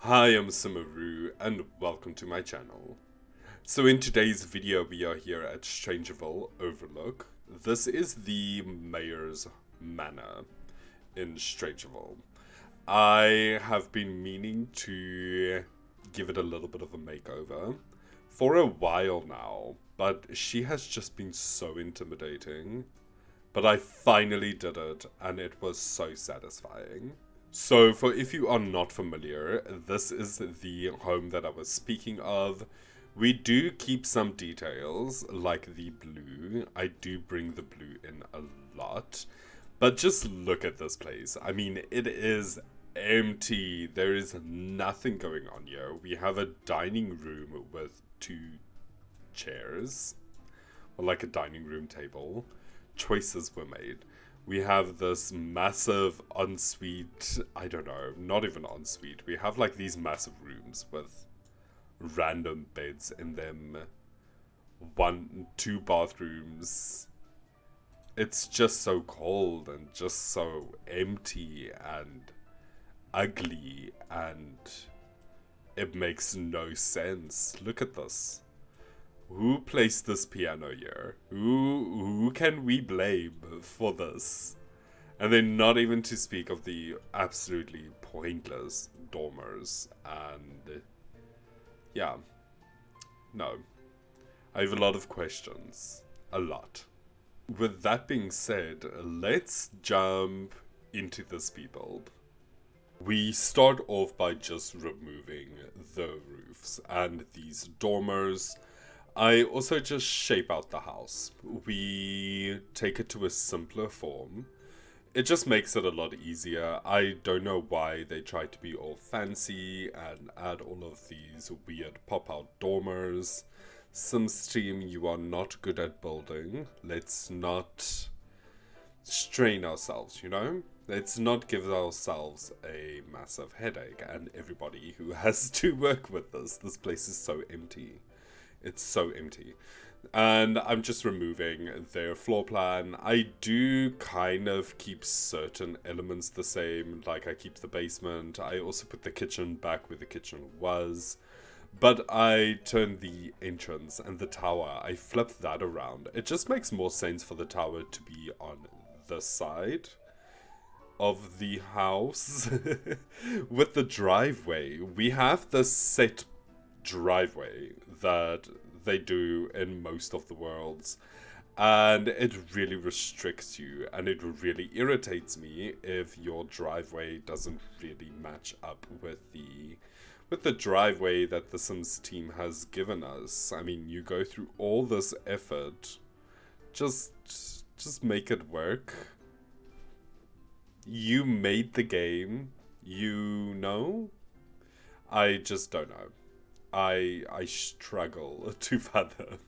Hi, I'm SimmerRue and welcome to my channel. So in today's video we are here at Strangerville Overlook. This is the Mayor's Manor in Strangerville. I have been meaning to give it a little bit of a makeover for a while now, but she has just been so intimidating. But I finally did it and it was so satisfying. So, for if you are not familiar, this is the home that I was speaking of. We do keep some details, like the blue. I do bring the blue in a lot. But just look at this place. I mean, it is empty. There is nothing going on here. We have a dining room with two chairs, or like a dining room table. Choices were made. We have this massive ensuite, I don't know, not even ensuite. We have like these massive rooms with random beds in them, two bathrooms. It's just so cold and just so empty and ugly, and it makes no sense. Look at this. Who placed this piano here? Who can we blame for this? And then not even to speak of the absolutely pointless dormers. And yeah, no. I have a lot of questions. A lot. With that being said, let's jump into this build. We start off by just removing the roofs and these dormers. I also just shape out the house. We take it to a simpler form. It just makes it a lot easier. I don't know why they try to be all fancy and add all of these weird pop-out dormers. SimSteam, you are not good at building. Let's not strain ourselves, you know? Let's not give ourselves a massive headache, and everybody who has to work with this. This place is so empty. It's so empty. And I'm just removing their floor plan. I do kind of keep certain elements the same. Like I keep the basement. I also put the kitchen back where the kitchen was. But I turned the entrance and the tower. I flipped that around. It just makes more sense for the tower to be on this side of the house. With the driveway, we have this set driveway that they do in most of the worlds, and it really restricts you, and it really irritates me if your driveway doesn't really match up with the driveway that the Sims team has given us. I mean, you go through all this effort, just make it work. You made the game, you know. I just don't know. I struggle to fathom.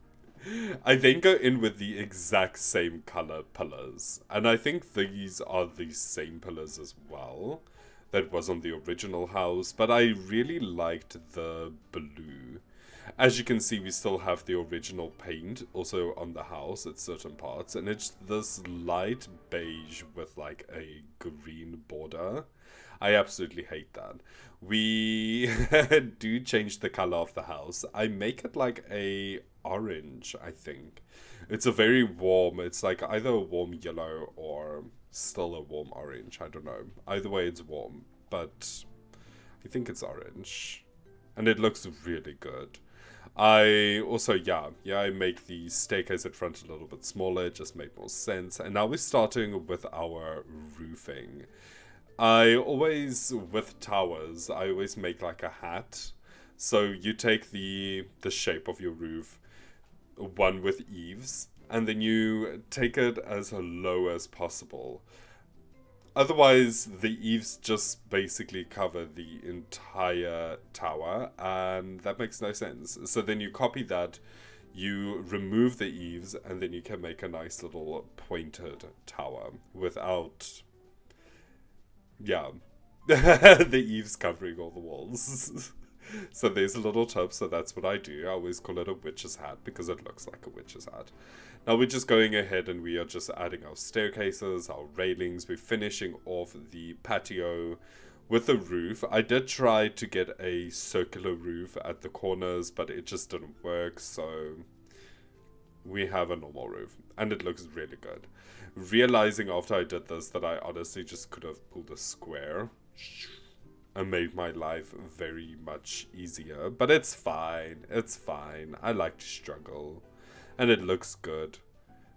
I then go in with the exact same color pillars, and I think these are the same pillars as well that was on the original house, but I really liked the blue. As you can see, we still have the original paint also on the house at certain parts, and it's this light beige with like a green border. I absolutely hate that. We do change the color of the house. I make it like a orange, I think. It's a very warm, it's like either a warm yellow or still a warm orange. I don't know. Either way, it's warm, but I think it's orange. And it looks really good. I also, I make the staircase at front a little bit smaller. It just made more sense. And now we're starting with our roofing. I always, with towers, I always make like a hat. So you take the shape of your roof, one with eaves, and then you take it as low as possible. Otherwise, the eaves just basically cover the entire tower, and that makes no sense. So then you copy that, you remove the eaves, and then you can make a nice little pointed tower without, the eaves covering all the walls. So there's a little tub, so that's what I do. I always call it a witch's hat because it looks like a witch's hat. Now we're just going ahead and we are just adding our staircases, our railings. We're finishing off the patio with the roof, I did try to get a circular roof at the corners, but it just didn't work, so we have a normal roof, and it looks really good. Realizing after I did this that I honestly just could have pulled a square and made my life very much easier, but it's fine, I like to struggle, and it looks good.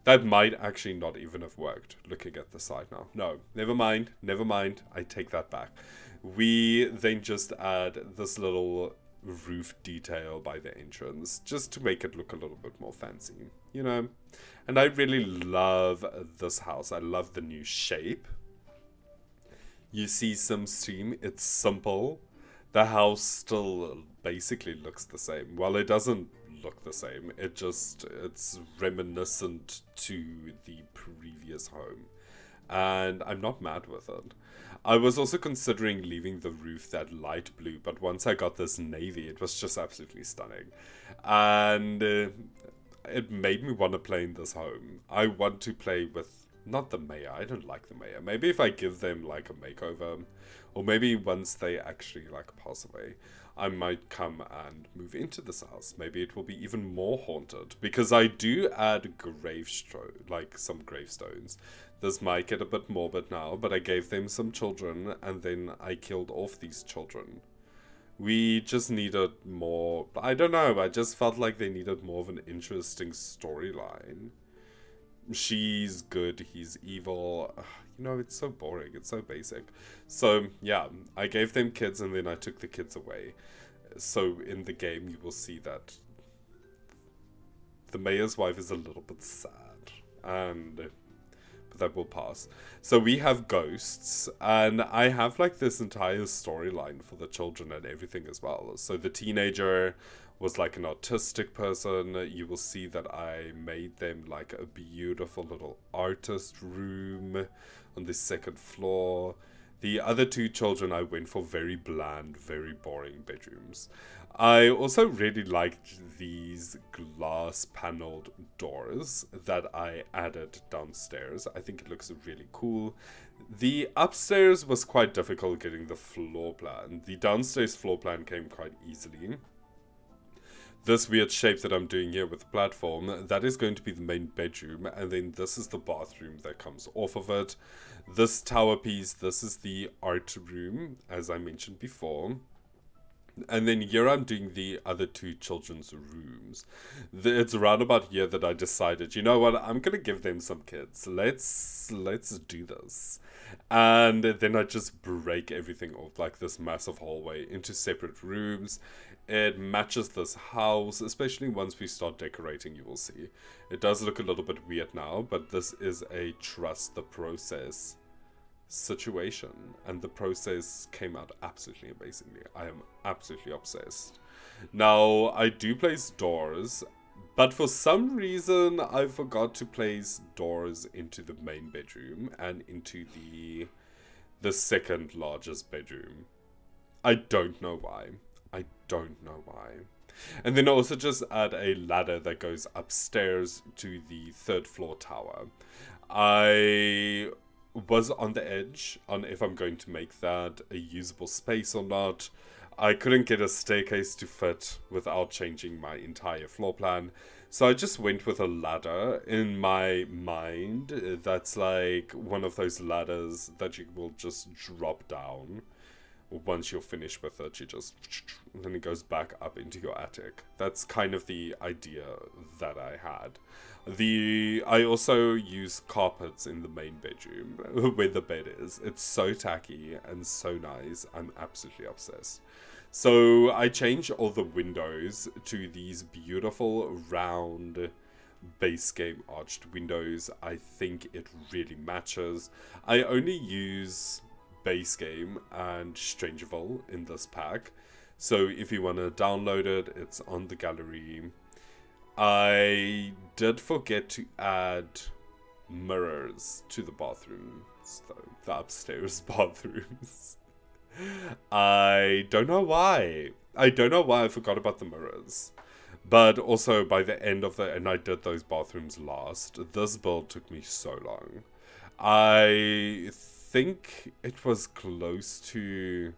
That might actually not even have worked, looking at the side now. No, never mind, I take that back. We then just add this little roof detail by the entrance, just to make it look a little bit more fancy, you know? And I really love this house. I love the new shape. You see some steam, it's simple. The house still basically looks the same. Well, it doesn't look the same. It's reminiscent to the previous home. And I'm not mad with it. I was also considering leaving the roof that light blue, but once I got this navy, it was just absolutely stunning. And it made me want to play in this home. I want to play with, not the mayor, I don't like the mayor. Maybe if I give them like a makeover, or maybe once they actually like pass away, I might come and move into this house. Maybe it will be even more haunted, because I do add some gravestones. This might get a bit morbid now, but I gave them some children, and then I killed off these children. We just needed more, I don't know, I just felt like they needed more of an interesting storyline. She's good, he's evil. You know, it's so boring, it's so basic. So, yeah, I gave them kids and then I took the kids away. So, in the game, you will see that the mayor's wife is a little bit sad. But that will pass. So, we have ghosts, and I have, like, this entire storyline for the children and everything as well. So, the teenager was like an autistic person. You will see that I made them like a beautiful little artist room on the second floor. The other two children I went for very bland, very boring bedrooms. I also really liked these glass paneled doors that I added downstairs. I think it looks really cool. The upstairs was quite difficult getting the floor plan. The downstairs floor plan came quite easily. This weird shape that I'm doing here with the platform, that is going to be the main bedroom, and then this is the bathroom that comes off of it. This tower piece, this is the art room, as I mentioned before. And then here I'm doing the other two children's rooms. It's around about here that I decided, you know what, I'm going to give them some kids. Let's do this. And then I just break everything off, like this massive hallway, into separate rooms. It matches this house, especially once we start decorating, you will see. It does look a little bit weird now, but this is a trust the process situation, and the process came out absolutely amazingly. I am absolutely obsessed. Now, I do place doors, but for some reason, I forgot to place doors into the main bedroom and into the second largest bedroom. I don't know why. And then also just add a ladder that goes upstairs to the third floor tower. I was on the edge on if I'm going to make that a usable space or not. I couldn't get a staircase to fit without changing my entire floor plan. So I just went with a ladder. In my mind, that's like one of those ladders that you will just drop down. Once you're finished with it, and then it goes back up into your attic. That's kind of the idea that I had. I also use carpets in the main bedroom where the bed is. It's so tacky and so nice. I'm absolutely obsessed. So I changed all the windows to these beautiful round base game arched windows. I think it really matches. I only use base game and Strangerville in this pack, so if you want to download it, it's on the gallery. I did forget to add mirrors to the bathrooms, though, the upstairs bathrooms. I don't know why I forgot about the mirrors. But also by the end of and I did those bathrooms last, this build took me so long. I think it was close to...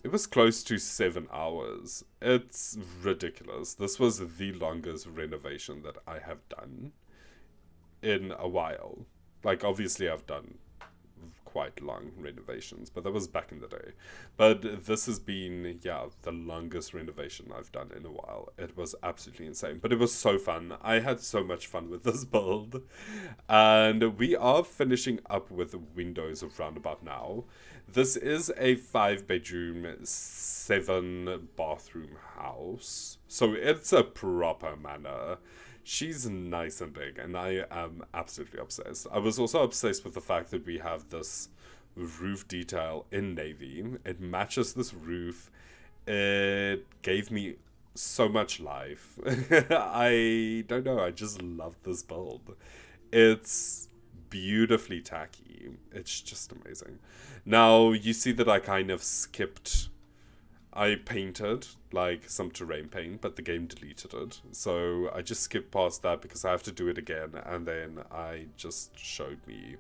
It was close to 7 hours. It's ridiculous. This was the longest renovation that I have done in a while. Like, obviously I've done quite long renovations, but that was back in the day. But this has been, yeah, the longest renovation I've done in a while. It was absolutely insane, but it was so fun. I had so much fun with this build. And we are finishing up with windows around about now. This is a 5-bedroom, 7-bathroom house. So it's a proper manor. She's nice and big, and I am absolutely obsessed. I was also obsessed with the fact that we have this roof detail in navy. It matches this roof. It gave me so much life. I don't know, I just love this build. It's beautifully tacky. It's just amazing. Now, you see that I kind of skipped... I painted, like, some terrain paint, but the game deleted it. So I just skipped past that because I have to do it again, and then I just showed me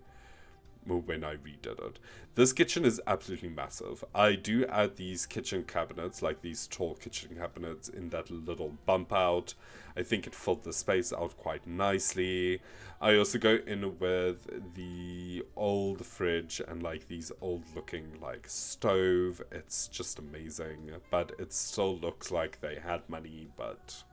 when I redid it. This kitchen is absolutely massive. I do add these kitchen cabinets, like these tall kitchen cabinets in that little bump out. I think it filled the space out quite nicely. I also go in with the old fridge and like these old looking like stove. It's just amazing, but it still looks like they had money, but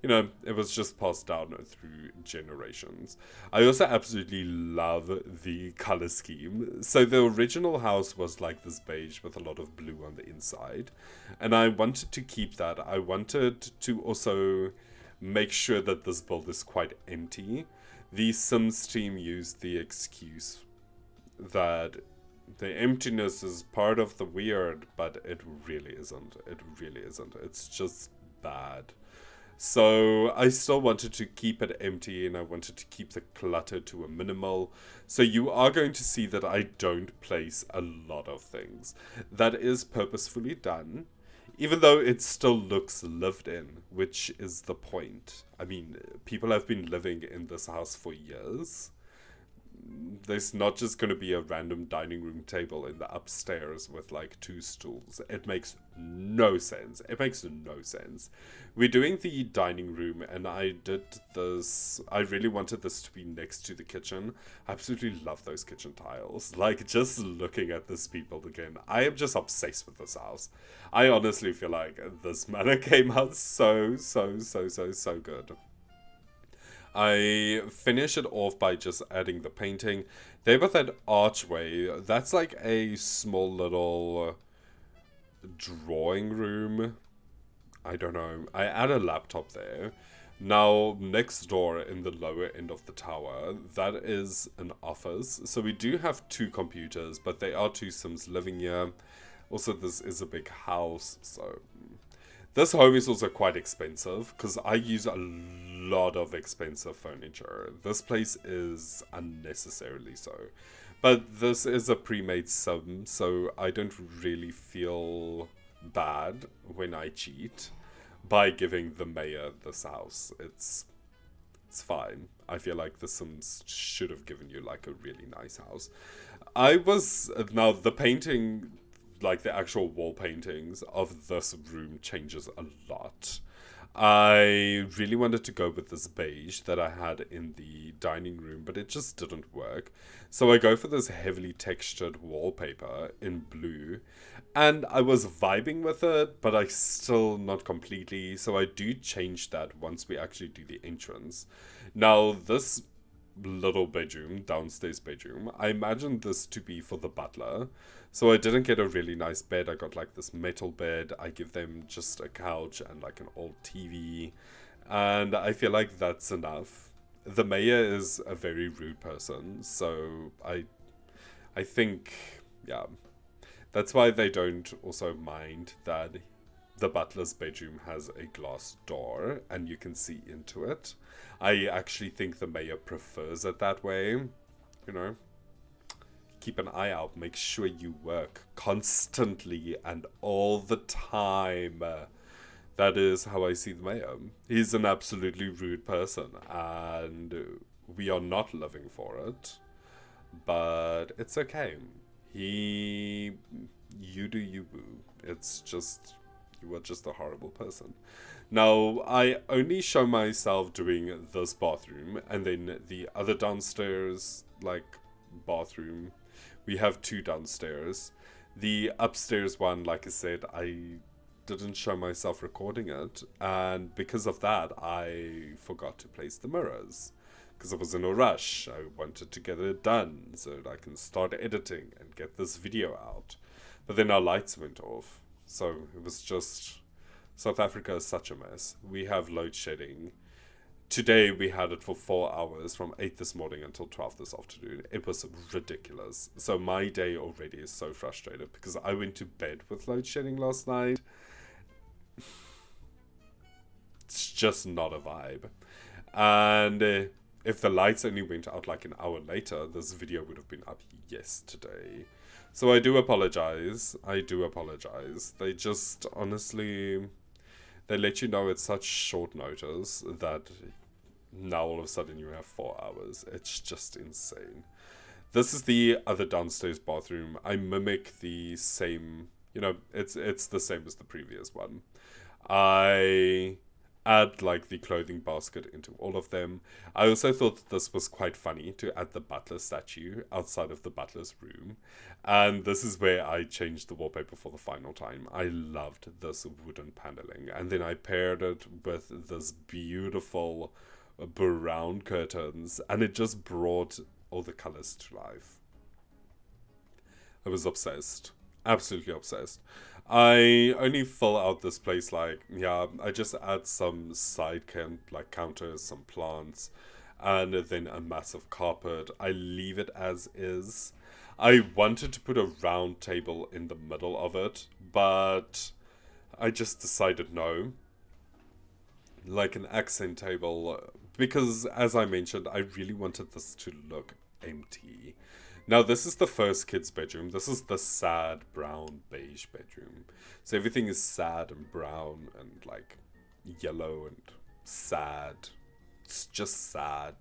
you know, it was just passed down through generations. I also absolutely love the color scheme. So the original house was like this beige with a lot of blue on the inside. And I wanted to keep that. I wanted to also make sure that this build is quite empty. The Sims team used the excuse that the emptiness is part of the weird, but it really isn't. It really isn't. It's just bad. So I still wanted to keep it empty, and I wanted to keep the clutter to a minimal. So you are going to see that I don't place a lot of things. That is purposefully done, even though it still looks lived in, which is the point. I mean, people have been living in this house for years. There's not just going to be a random dining room table in the upstairs with like 2 stools. It makes no sense. It makes no sense. We're doing the dining room, and I did this. I really wanted this to be next to the kitchen. I absolutely love those kitchen tiles. Like, just looking at this people again, I am just obsessed with this house. I honestly feel like this manor came out so good. I finish it off by just adding the painting. There with that archway, that's like a small little drawing room. I don't know. I add a laptop there. Now, next door in the lower end of the tower, that is an office. So we do have 2 computers, but they are 2 Sims living here. Also, this is a big house, so... This home is also quite expensive, because I use a lot of expensive furniture. This place is unnecessarily so. But this is a pre-made Sim, so I don't really feel bad when I cheat by giving the mayor this house. It's fine. I feel like the Sims should have given you like a really nice house. Now the painting... like the actual wall paintings of this room changes a lot. I really wanted to go with this beige that I had in the dining room, but it just didn't work. So I go for this heavily textured wallpaper in blue, and I was vibing with it, but I still not completely. So I do change that once we actually do the entrance. Now this little bedroom, downstairs bedroom, I imagined this to be for the butler. So I didn't get a really nice bed. I got like this metal bed. I give them just a couch and like an old TV. And I feel like that's enough. The mayor is a very rude person. So I think, yeah, that's why they don't also mind that the butler's bedroom has a glass door and you can see into it. I actually think the mayor prefers it that way, you know. Keep an eye out, make sure you work constantly and all the time. That is how I see the mayor. He's an absolutely rude person, and we are not living for it. but it's okay. He, you do you, boo. It's just, you are just a horrible person. Now, I only show myself doing this bathroom, and then the other downstairs, like, bathroom. We have two downstairs. The upstairs one, like I said, I didn't show myself recording it, and because of that, I forgot to place the mirrors. Because I was in a rush. I wanted to get it done so that I can start editing and get this video out. But then our lights went off. So it was just... South Africa is such a mess. We have load shedding. Today we had it for 4 hours from 8 this morning until 12 this afternoon. It was ridiculous. So my day already is so frustrated because I went to bed with load shedding last night. It's just not a vibe. And if the lights only went out like an hour later, this video would have been up yesterday. So I do apologize. They just, honestly, they let you know at such short notice that now all of a sudden you have 4 hours. It's just insane. This is the other downstairs bathroom. I mimic the same, it's the same as the previous one. I add like the clothing basket into all of them. I also thought that this was quite funny to add the butler statue outside of the butler's room. And this is where I changed the wallpaper for the final time. I loved this wooden paneling. And then I paired it with this beautiful brown curtains. And it just brought all the colors to life. I was obsessed. Absolutely obsessed. I only fill out this place I just add some side counters, some plants, and then a massive carpet. I leave it as is. I wanted to put a round table in the middle of it, but I just decided no. Like an accent table, because as I mentioned, I really wanted this to look empty. Now, this is the first kid's bedroom. This is the sad brown beige bedroom. So everything is sad and brown and like yellow and sad. It's just sad.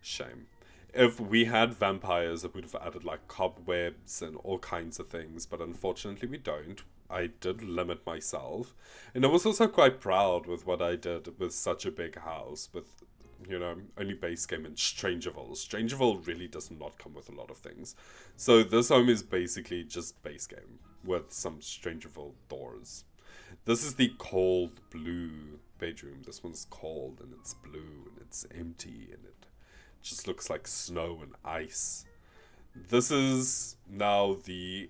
Shame. If we had vampires, I would have added like cobwebs and all kinds of things, but unfortunately we don't. I did limit myself. And I was also quite proud with what I did with such a big house, with only base game in Strangerville. Strangerville really does not come with a lot of things. So this home is basically just base game with some Strangerville doors. This is the cold blue bedroom. This one's cold and it's blue and it's empty and it just looks like snow and ice. This is now the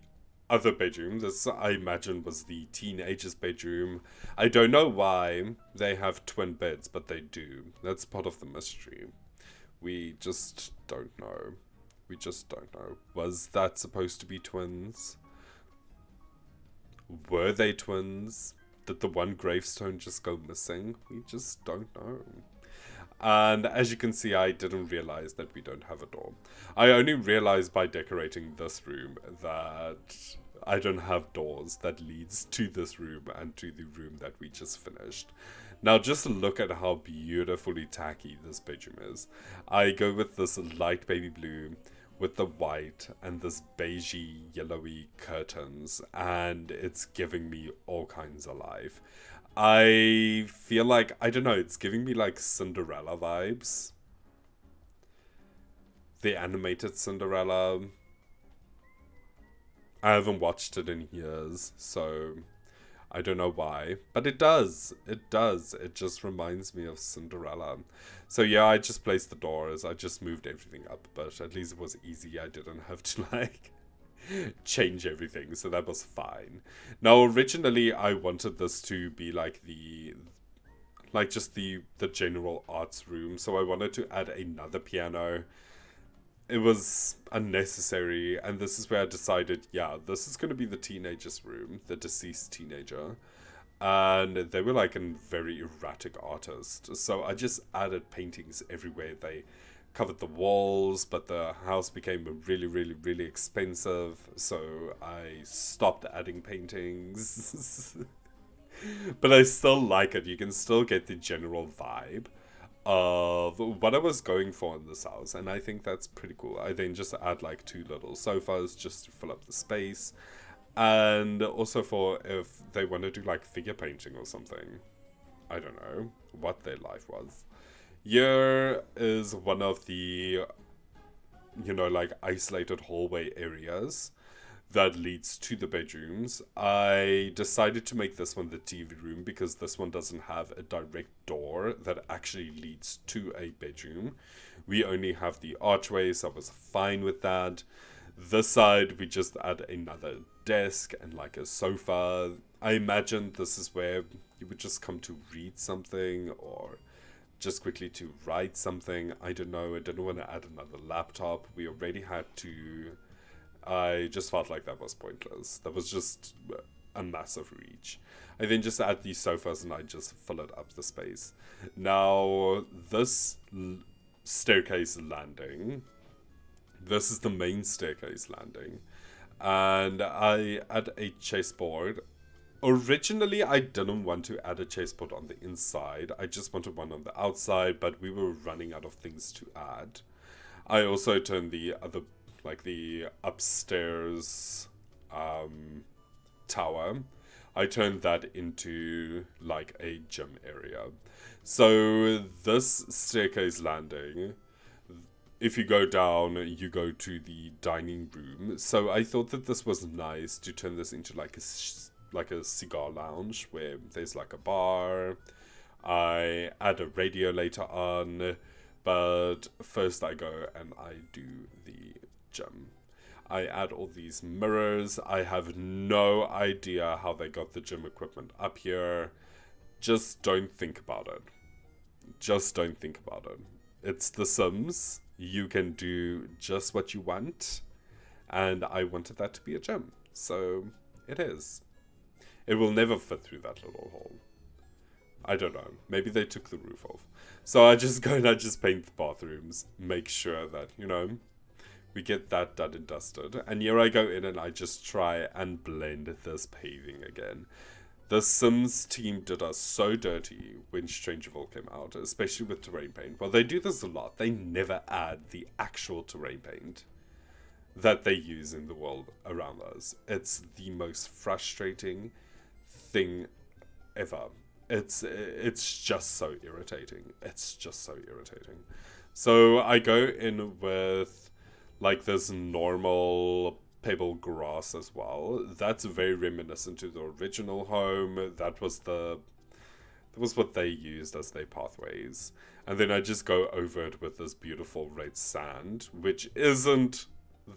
other bedroom. This, I imagine, was the teenager's bedroom. I don't know why they have twin beds, but they do. That's part of the mystery. We just don't know. Was that supposed to be twins? Were they twins? Did the one gravestone just go missing? We just don't know. And as you can see, I didn't realize that we don't have a door. I only realized by decorating this room that I don't have doors that leads to this room and to the room that we just finished. Now just look at how beautifully tacky this bedroom is. I go with this light baby blue with the white and this beigey yellowy curtains, and it's giving me all kinds of life. I feel like, I don't know, it's giving me like Cinderella vibes. The animated Cinderella. I haven't watched it in years, so I don't know why. But it does. It does. It just reminds me of Cinderella. So yeah, I just placed the doors. I just moved everything up, but at least it was easy. I didn't have to like change everything, so that was fine. Now originally I wanted this to be like just the general arts room, so I wanted to add another piano. It was unnecessary, and this is where I decided, yeah, this is going to be the teenager's room, the deceased teenager. And they were like a very erratic artist, so I just added paintings everywhere. They covered the walls, but the house became really, really, really expensive, so I stopped adding paintings. But I still like it. You can still get the general vibe of what I was going for in this house, and I think that's pretty cool. I then just add like 2 little sofas just to fill up the space, and also for if they want to do like figure painting or something. I don't know what their life was. Here is one of the, like isolated hallway areas that leads to the bedrooms. I decided to make this one the TV room because this one doesn't have a direct door that actually leads to a bedroom. We only have the archway, so I was fine with that. This side, we just add another desk and like a sofa. I imagine this is where you would just come to read something or just quickly to write something. I don't know. I didn't want to add another laptop. We already had to. I just felt like that was pointless. That was just a massive reach. I then just add these sofas and I just fill it up the space. Now, this staircase landing, this is the main staircase landing. And I add a chessboard. Originally, I didn't want to add a chessboard on the inside. I just wanted one on the outside, but we were running out of things to add. I also turned the other, like the upstairs tower, I turned that into like a gym area. So this staircase landing, if you go down, you go to the dining room. So I thought that this was nice to turn this into like a cigar lounge where there's like a bar. I add a radio later on, but first I go and I do the gym. I add all these mirrors. I have no idea how they got the gym equipment up here. Just don't think about it. Just don't think about it. It's The Sims. You can do just what you want. And I wanted that to be a gym. So it is. It will never fit through that little hole. I don't know. Maybe they took the roof off. So I just go and I just paint the bathrooms. Make sure that, we get that done and dusted. And here I go in and I just try and blend this paving again. The Sims team did us so dirty when Strangerville came out, especially with terrain paint. Well, they do this a lot. They never add the actual terrain paint that they use in the world around us. It's the most frustrating thing ever. It's just so irritating. It's just so irritating. So I go in with like this normal pebble grass as well. That's very reminiscent to the original home. That was what they used as their pathways. And then I just go over it with this beautiful red sand, which isn't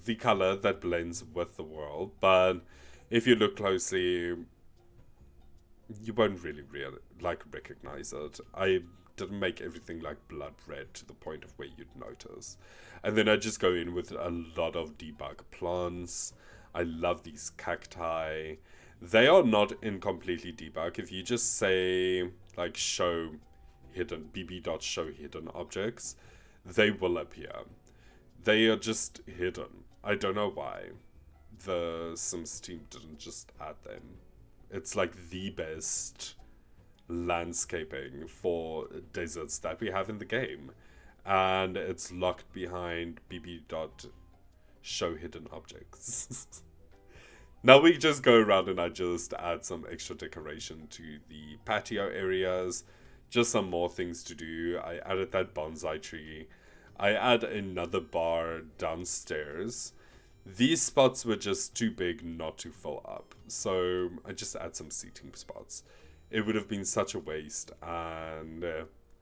the color that blends with the world, but if you look closely, you won't really recognize it. I didn't make everything like blood red to the point of where you'd notice. And then I just go in with a lot of debug plants. I love these cacti. They are not in completely debug. If you just say like show hidden bb.show hidden objects, they will appear. They are just hidden. I don't know why the Sims team didn't just add them. It's like the best landscaping for deserts that we have in the game. And it's locked behind bb.show hidden objects. Now we just go around and I just add some extra decoration to the patio areas. Just some more things to do. I added that bonsai tree. I add another bar downstairs. These spots were just too big not to fill up. So I just add some seating spots. It would have been such a waste, and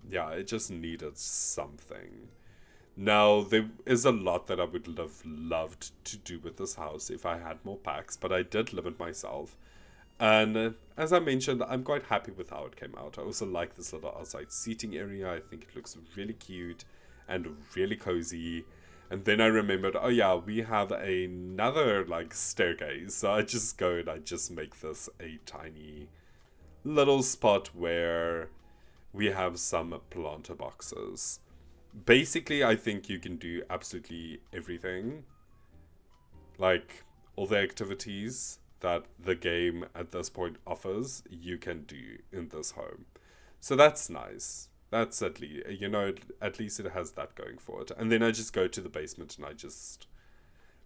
yeah, it just needed something. Now, there is a lot that I would have loved to do with this house if I had more packs, but I did limit myself. And as I mentioned, I'm quite happy with how it came out. I also like this little outside seating area. I think it looks really cute and really cozy. And then I remembered, oh yeah, we have another like staircase. So I just go and I just make this a tiny little spot where we have some planter boxes. Basically, I think you can do absolutely everything. Like, all the activities that the game at this point offers, you can do in this home. So that's nice. That's at least, at least it has that going for it. And then I just go to the basement and I just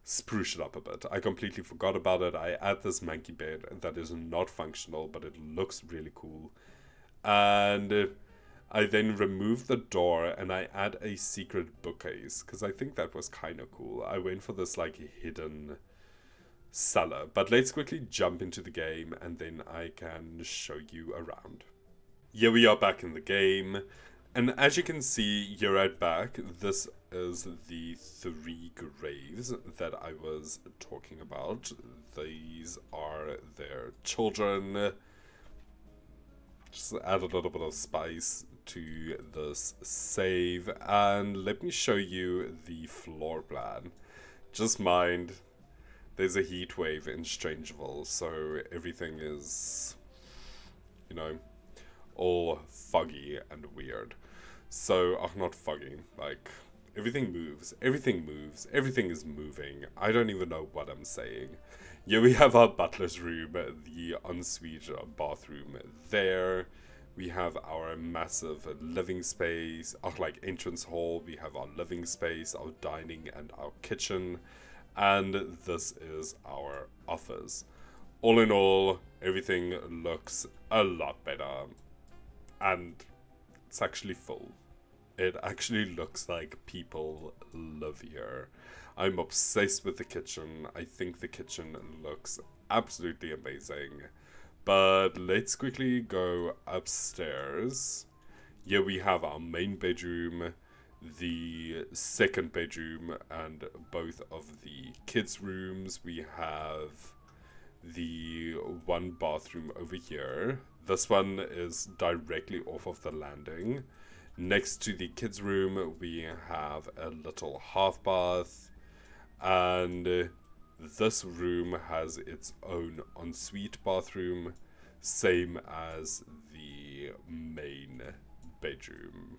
spruce it up a bit. I completely forgot about it. I add this monkey bed that is not functional, but it looks really cool. And I then remove the door and I add a secret bookcase because I think that was kind of cool. I went for this like hidden cellar. But let's quickly jump into the game and then I can show you around. Here we are back in the game. And as you can see here at back, this is the 3 graves that I was talking about. These are their children. Just add a little bit of spice to this save. And let me show you the floor plan. Just mind, there's a heat wave in Strangerville, so everything is, all foggy and weird. So, not foggy, like, everything moves, everything is moving. I don't even know what I'm saying. Here we have our butler's room, the ensuite bathroom there. We have our massive living space, our entrance hall. We have our living space, our dining, and our kitchen. And this is our office. All in all, everything looks a lot better. And it's actually full. It actually looks like people live here. I'm obsessed with the kitchen. I think the kitchen looks absolutely amazing. But let's quickly go upstairs. Here we have our main bedroom, the second bedroom, and both of the kids' rooms. We have the one bathroom over here. This one is directly off of the landing. Next to the kids' room, we have a little half bath, and this room has its own ensuite bathroom, same as the main bedroom.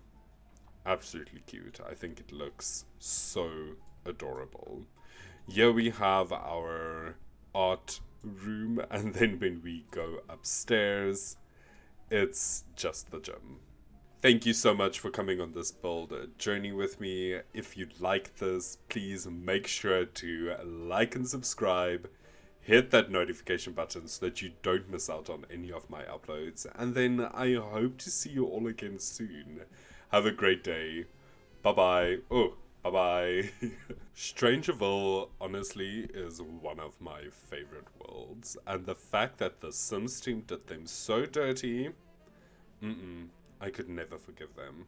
Absolutely cute. I think it looks so adorable. Here we have our art room, and then when we go upstairs, it's just the gym. Thank you so much for coming on this build journey with me. If you like this, please make sure to like and subscribe. Hit that notification button so that you don't miss out on any of my uploads. And then I hope to see you all again soon. Have a great day. Bye-bye. Oh, bye-bye. Strangerville, honestly, is one of my favorite worlds. And the fact that the Sims team did them so dirty, I could never forgive them.